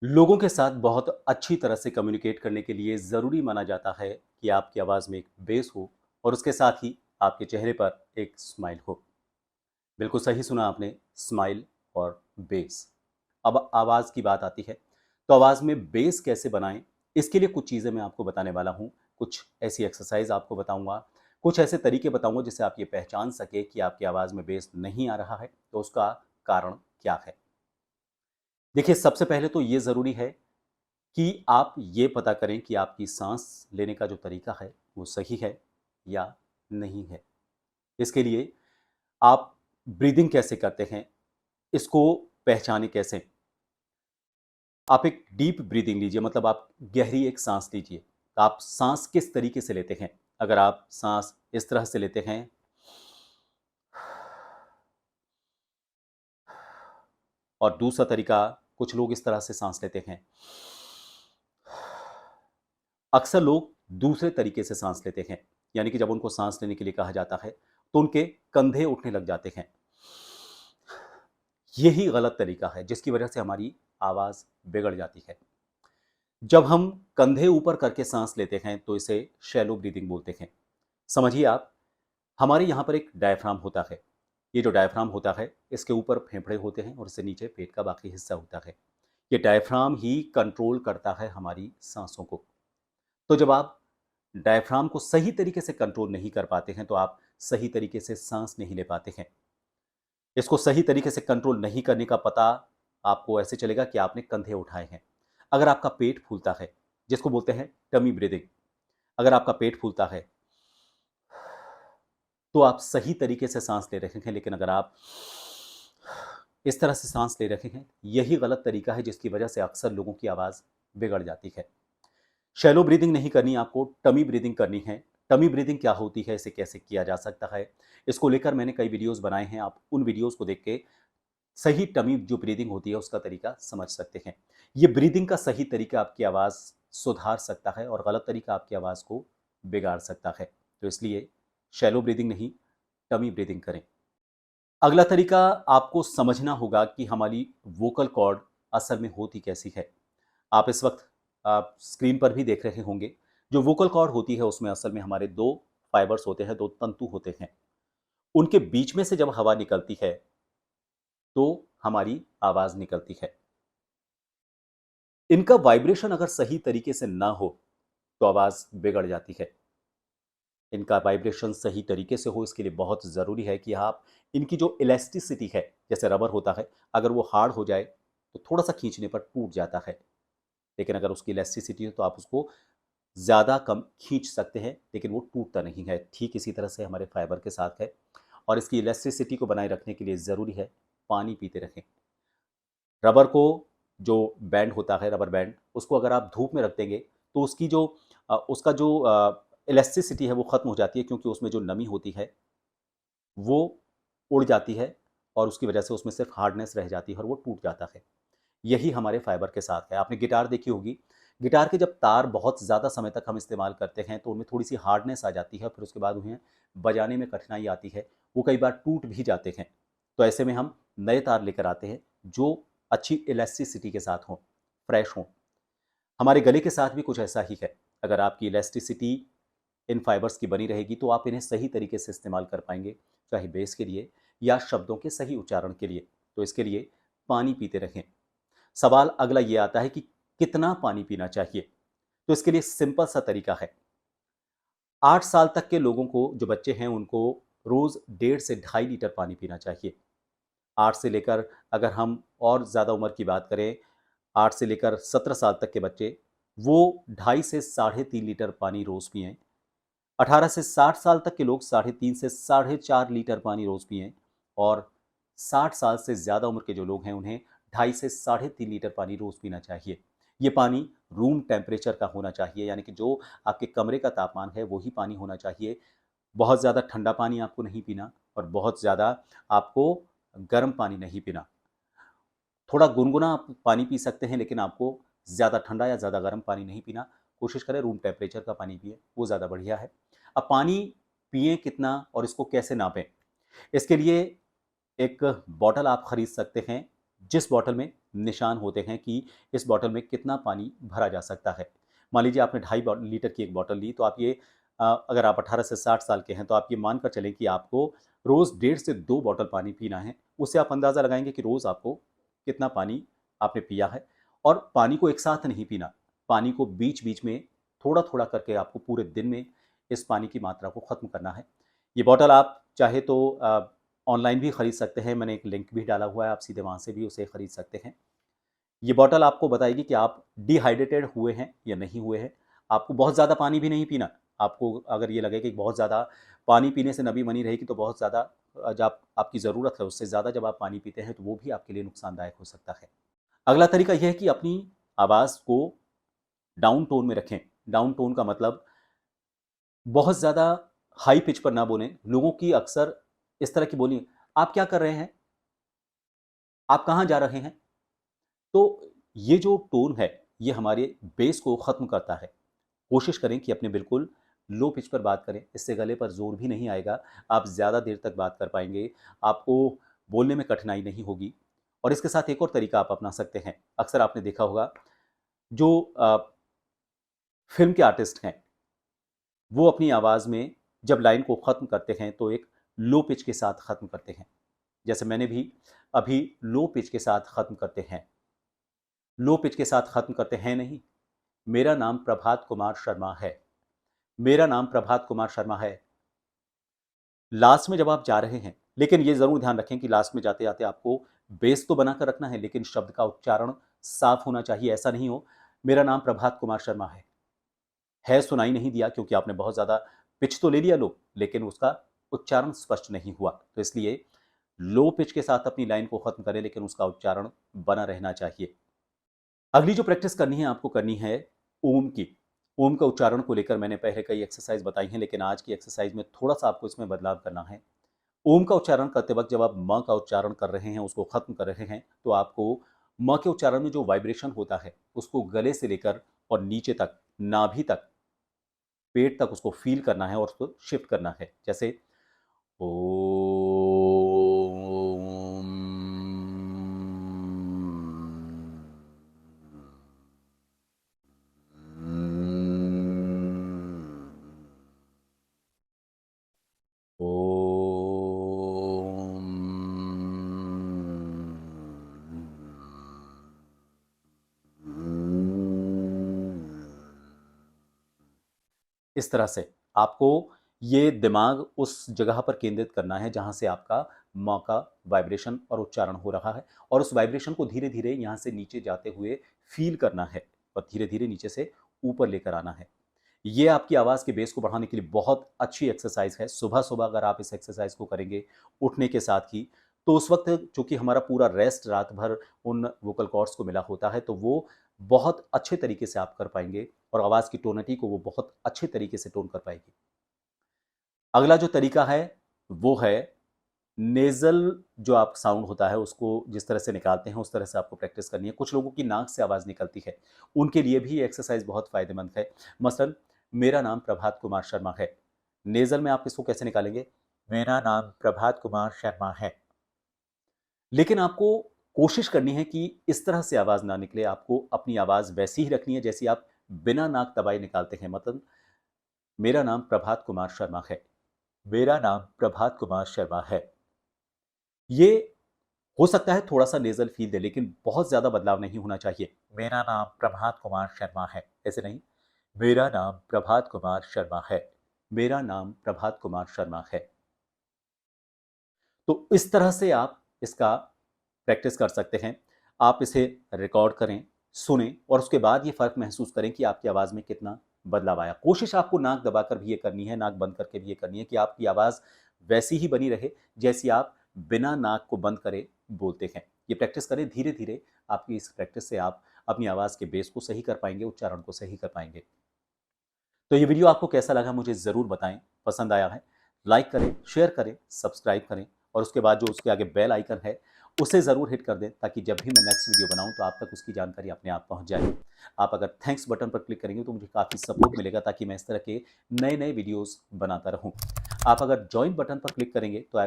लोगों के साथ बहुत अच्छी तरह से कम्युनिकेट करने के लिए ज़रूरी माना जाता है कि आपकी आवाज़ में एक बेस हो और उसके साथ ही आपके चेहरे पर एक स्माइल हो। बिल्कुल सही सुना आपने, स्माइल और बेस। अब आवाज़ की बात आती है, तो आवाज़ में बेस कैसे बनाएँ, इसके लिए कुछ चीज़ें मैं आपको बताने वाला हूँ। कुछ ऐसी एक्सरसाइज़ आपको बताऊँगा, कुछ ऐसे तरीके बताऊँगा जिससे आप ये पहचान सकें कि आपकी आवाज़ में बेस नहीं आ रहा है, तो उसका कारण क्या है। देखिए, सबसे पहले तो ये ज़रूरी है कि आप ये पता करें कि आपकी साँस लेने का जो तरीका है, वो सही है या नहीं है। इसके लिए आप ब्रीदिंग कैसे करते हैं, इसको पहचानें कैसे? आप एक डीप ब्रीदिंग लीजिए, मतलब आप गहरी एक साँस लीजिए। आप साँस किस तरीके से लेते हैं? अगर आप साँस इस तरह से लेते हैं और दूसरा तरीका, कुछ लोग इस तरह से साँस लेते हैं। अक्सर लोग दूसरे तरीके से सांस लेते हैं, यानी कि जब उनको सांस लेने के लिए कहा जाता है तो उनके कंधे उठने लग जाते हैं। यही गलत तरीका है जिसकी वजह से हमारी आवाज़ बिगड़ जाती है। जब हम कंधे ऊपर करके सांस लेते हैं तो इसे शैलो ब्रीदिंग बोलते हैं। समझिए आप, हमारे यहाँ पर एक डायफ्राम होता है। ये जो डायफ्राम होता है, इसके ऊपर फेफड़े होते हैं और इससे नीचे पेट का बाकी हिस्सा होता है। ये डायफ्राम ही कंट्रोल करता है हमारी सांसों को। तो जब आप डायफ्राम को सही तरीके से कंट्रोल नहीं कर पाते हैं तो आप सही तरीके से सांस नहीं ले पाते हैं। इसको सही तरीके से कंट्रोल नहीं करने का पता आपको ऐसे चलेगा कि आपने कंधे उठाए हैं। अगर आपका पेट फूलता है, जिसको बोलते हैं टमी ब्रीदिंग, अगर आपका पेट फूलता है तो आप सही तरीके से सांस ले रहे हैं, लेकिन अगर आप इस तरह से सांस ले रहे हैं, यही गलत तरीका है जिसकी वजह से अक्सर लोगों की आवाज़ बिगड़ जाती है। शैलो ब्रीदिंग नहीं करनी, आपको टमी ब्रीदिंग करनी है। टमी ब्रीदिंग क्या होती है, इसे कैसे किया जा सकता है, इसको लेकर मैंने कई वीडियोस बनाए हैं। आप उन वीडियोस को देख के सही टमी जो ब्रीदिंग होती है उसका तरीका समझ सकते हैं। ये ब्रीदिंग का सही तरीका आपकी आवाज़ सुधार सकता है और गलत तरीका आपकी आवाज़ को बिगाड़ सकता है। तो इसलिए शैलो ब्रीदिंग नहीं, टमी ब्रीदिंग करें। अगला तरीका, आपको समझना होगा कि हमारी वोकल कॉर्ड असल में होती कैसी है। आप इस वक्त आप स्क्रीन पर भी देख रहे होंगे, जो वोकल कॉर्ड होती है उसमें असल में हमारे दो फाइबर्स होते हैं, दो तंतु होते हैं। उनके बीच में से जब हवा निकलती है तो हमारी आवाज निकलती है। इनका वाइब्रेशन अगर सही तरीके से ना हो तो आवाज बिगड़ जाती है। इनका वाइब्रेशन सही तरीके से हो, इसके लिए बहुत ज़रूरी है कि आप इनकी जो इलास्टिसिटी है, जैसे रबर होता है, अगर वो हार्ड हो जाए तो थोड़ा सा खींचने पर टूट जाता है। लेकिन अगर उसकी इलास्टिसिटी हो तो आप उसको ज़्यादा कम खींच सकते हैं, लेकिन वो टूटता नहीं है। ठीक इसी तरह से हमारे फाइबर के साथ है और इसकी इलास्टिसिटी को बनाए रखने के लिए ज़रूरी है पानी पीते रहें। रबर को, जो बैंड होता है, रबर बैंड, उसको अगर आप धूप में रख देंगे तो उसकी जो उसका जो इलास्टिसिटी है वो ख़त्म हो जाती है, क्योंकि उसमें जो नमी होती है वो उड़ जाती है और उसकी वजह से उसमें सिर्फ हार्डनेस रह जाती है और वो टूट जाता है। यही हमारे फाइबर के साथ है। आपने गिटार देखी होगी, गिटार के जब तार बहुत ज़्यादा समय तक हम इस्तेमाल करते हैं तो उनमें थोड़ी-सी हार्डनेस आ जाती है, फिर उसके बाद उन्हें बजाने में कठिनाई आती है। वो कई बार टूट भी जाते हैं। तो ऐसे में हम नए तार लेकर आते हैं जो अच्छी इलास्टिसिटी के साथ हों, फ्रेश हों। हमारे गले के साथ भी कुछ ऐसा ही है। अगर आपकी इलास्टिसिटी इन फाइबर्स की बनी रहेगी तो आप इन्हें सही तरीके से इस्तेमाल कर पाएँगे, चाहे बेस के लिए या शब्दों के सही उच्चारण के लिए। तो इसके लिए पानी पीते रहें। सवाल अगला ये आता है कि कितना पानी पीना चाहिए? तो इसके लिए सिंपल सा तरीका है। 8 साल तक के लोगों को, जो बच्चे हैं, उनको रोज़ 1.5 से 2.5 लीटर पानी पीना चाहिए। 8 से लेकर, अगर हम और ज़्यादा उम्र की बात करें, 8 से लेकर 17 साल तक के बच्चे, वो 2.5 से साढ़े 3 लीटर पानी रोज़ पिएँ। 18 से 60 साल तक के लोग साढ़े 3 से साढ़े 4 लीटर पानी रोज़ पिएँ और 60 साल से ज़्यादा उम्र के जो लोग हैं, उन्हें 2.5 से साढ़े 3 लीटर पानी रोज़ पीना चाहिए। ये पानी रूम टेम्परेचर का होना चाहिए, यानी कि जो आपके कमरे का तापमान है, वही पानी होना चाहिए। बहुत ज़्यादा ठंडा पानी आपको नहीं पीना और बहुत ज़्यादा आपको गर्म पानी नहीं पीना। थोड़ा गुनगुना आप पानी पी सकते हैं, लेकिन आपको ज़्यादा ठंडा या ज़्यादा गर्म पानी नहीं पीना। कोशिश करें रूम टेम्परेचर का पानी पिएँ, वो ज़्यादा बढ़िया है। अब पानी पिएँ कितना और इसको कैसे नापें? इसके लिए एक बॉटल आप खरीद सकते हैं, जिस बॉटल में निशान होते हैं कि इस बॉटल में कितना पानी भरा जा सकता है। मान लीजिए आपने 2.5 लीटर की एक बॉटल ली, तो आप ये अगर आप 18 से 60 साल के हैं तो आप ये मानकर चलें कि आपको रोज़ 1.5 से 2 बॉटल पानी पीना है। उससे आप अंदाज़ा लगाएँगे कि रोज़ आपको कितना पानी आपने पिया है। और पानी को एक साथ नहीं पीना, पानी को बीच-बीच में थोड़ा-थोड़ा करके आपको पूरे दिन में इस पानी की मात्रा को ख़त्म करना है। ये बॉटल आप चाहे तो ऑनलाइन भी खरीद सकते हैं, मैंने एक लिंक भी डाला हुआ है, आप सीधे वहाँ से भी उसे खरीद सकते हैं। ये बॉटल आपको बताएगी कि आप डिहाइड्रेटेड हुए हैं या नहीं हुए हैं। आपको बहुत ज़्यादा पानी भी नहीं पीना। आपको अगर ये लगे कि बहुत ज़्यादा पानी पीने से नमी बनी रहेगी तो बहुत ज़्यादा जब आपकी ज़रूरत है उससे ज़्यादा जब आप पानी पीते हैं तो वो भी आपके लिए नुकसानदायक हो सकता है। अगला तरीका यह है कि अपनी आवाज़ को डाउन टोन में रखें। डाउन टोन का मतलब बहुत ज़्यादा हाई पिच पर ना बोलें। लोगों की अक्सर इस तरह की बोली, "आप क्या कर रहे हैं? आप कहाँ जा रहे हैं?" तो ये जो टोन है, ये हमारे बेस को ख़त्म करता है। कोशिश करें कि अपने बिल्कुल लो पिच पर बात करें, इससे गले पर ज़ोर भी नहीं आएगा, आप ज़्यादा देर तक बात कर पाएँगे, आपको बोलने में कठिनाई नहीं होगी। और इसके साथ एक और तरीका आप अपना सकते हैं। अक्सर आपने देखा होगा जो फ़िल्म के आर्टिस्ट हैं, वो अपनी आवाज़ में जब लाइन को ख़त्म करते हैं तो एक लो पिच के साथ ख़त्म करते हैं। जैसे मैंने भी अभी लो पिच के साथ ख़त्म करते हैं। लो पिच के साथ ख़त्म करते हैं नहीं, मेरा नाम प्रभात कुमार शर्मा है। मेरा नाम प्रभात कुमार शर्मा है। लास्ट में जब आप जा रहे हैं, लेकिन ये ज़रूर ध्यान रखें कि लास्ट में जाते-जाते आपको बेस तो बनाकर रखना है, लेकिन शब्द का उच्चारण साफ होना चाहिए। ऐसा नहीं हो, मेरा नाम प्रभात कुमार शर्मा है सुनाई नहीं दिया क्योंकि आपने बहुत ज़्यादा पिच तो ले लिया लो, लेकिन उसका उच्चारण स्पष्ट नहीं हुआ। तो इसलिए लो पिच के साथ अपनी लाइन को ख़त्म करें, लेकिन उसका उच्चारण बना रहना चाहिए। अगली जो प्रैक्टिस करनी है आपको करनी है ओम की। ओम का उच्चारण को लेकर मैंने पहले कई एक्सरसाइज बताई हैं, लेकिन आज की एक्सरसाइज में थोड़ा-सा आपको इसमें बदलाव करना है। ओम का उच्चारण करते वक़्त जब आप म का उच्चारण कर रहे हैं, उसको ख़त्म कर रहे हैं, तो आपको म के उच्चारण में जो वाइब्रेशन होता है, उसको गले से लेकर और नीचे तक, नाभि तक, पेट तक उसको फ़ील करना है और उसको शिफ्ट करना है। जैसे इस तरह से आपको ये दिमाग उस जगह पर केंद्रित करना है जहाँ से आपका म का वाइब्रेशन और उच्चारण हो रहा है और उस वाइब्रेशन को धीरे-धीरे यहाँ से नीचे जाते हुए फ़ील करना है और धीरे-धीरे नीचे से ऊपर लेकर आना है। ये आपकी आवाज़ के बेस को बढ़ाने के लिए बहुत अच्छी एक्सरसाइज़ है। सुबह-सुबह अगर आप इस एक्सरसाइज़ को करेंगे उठने के साथ ही, तो उस वक़्त चूँकि हमारा पूरा रेस्ट रात भर उन वोकल कॉर्ड्स को मिला होता है, तो वो बहुत अच्छे तरीके से आप कर पाएँगे और आवाज़ की टोनिटी को वो बहुत अच्छे तरीके से टोन कर पाएगी। अगला जो तरीका है, वो है नेज़ल जो आप साउंड होता है, उसको जिस तरह से निकालते हैं, उस तरह से आपको प्रैक्टिस करनी है। कुछ लोगों की नाक से आवाज़ निकलती है, उनके लिए भी ये एक्सरसाइज़ बहुत फ़ायदेमंद है। मसलन मेरा नाम प्रभात कुमार शर्मा है। नेज़ल में आप इसको कैसे निकालेंगे? मेरा नाम प्रभात कुमार शर्मा है। लेकिन आपको कोशिश करनी है कि इस तरह से आवाज़ ना निकले, आपको अपनी आवाज़ वैसी ही रखनी है जैसी आप बिना नाक दबाए निकालते हैं। मतलब मेरा नाम प्रभात कुमार शर्मा है। मेरा नाम प्रभात कुमार शर्मा है। ये हो सकता है थोड़ा-सा नेज़ल फ़ील दे, लेकिन बहुत ज़्यादा बदलाव नहीं होना चाहिए। मेरा नाम प्रभात कुमार शर्मा है, ऐसे नहीं। मेरा नाम प्रभात कुमार शर्मा है। मेरा नाम प्रभात कुमार शर्मा है। तो इस तरह से आप इसका प्रैक्टिस कर सकते हैं। आप इसे रिकॉर्ड करें, सुनें और उसके बाद ये फ़र्क महसूस करें कि आपकी आवाज़ में कितना बदलाव आया। कोशिश आपको नाक दबाकर भी ये करनी है, नाक बंद करके भी ये करनी है कि आपकी आवाज़ वैसी ही बनी रहे, जैसी आप बिना नाक को बंद करे बोलते हैं। ये प्रैक्टिस करें, धीरे-धीरे आपकी इस प्रैक्टिस से आप अपनी आवाज़ के बेस को सही कर पाएँगे, उच्चारण को सही कर पाएँगे। तो ये वीडियो आपको कैसा लगा मुझे ज़रूर बताएं। पसंद आया है लाइक करें, शेयर करें, सब्सक्राइब करें और उसके बाद जो उसके आगे बेल आइकन है उसे ज़रूर हिट कर दें ताकि जब भी मैं नेक्स्ट वीडियो बनाऊं तो आप तक उसकी जानकारी अपने आप पहुंच जाए। आप अगर थैंक्स बटन पर क्लिक करेंगे तो मुझे काफ़ी सपोर्ट मिलेगा ताकि मैं इस तरह के नए नए वीडियोज़ बनाता रहूँ। आप अगर ज्वाइन बटन पर क्लिक करेंगे तो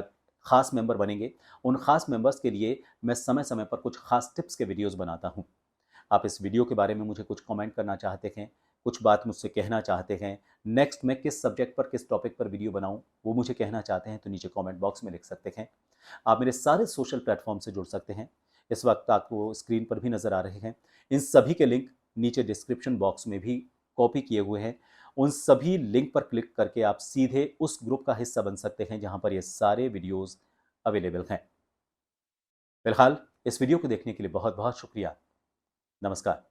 खास मेंबर बनेंगे, उन खास मेंबर्स के लिए मैं समय समय पर कुछ खास टिप्स के वीडियोस बनाता हूं। आप इस वीडियो के बारे में मुझे कुछ कमेंट करना चाहते हैं, कुछ बात मुझसे कहना चाहते हैं, नेक्स्ट मैं किस सब्जेक्ट पर, किस टॉपिक पर वीडियो बनाऊं, वो मुझे कहना चाहते हैं तो नीचे कमेंट बॉक्स में लिख सकते हैं। आप मेरे सारे सोशल प्लेटफॉर्म से जुड़ सकते हैं। इस वक्त आपको स्क्रीन पर भी नज़र आ रहे हैं। इन सभी के लिंक नीचे डिस्क्रिप्शन बॉक्स में भी कॉपी किए हुए हैं। उन सभी लिंक पर क्लिक करके आप सीधे उस ग्रुप का हिस्सा बन सकते हैं जहां पर ये सारे वीडियोस अवेलेबल हैं। फिलहाल इस वीडियो को देखने के लिए बहुत बहुत शुक्रिया। नमस्कार।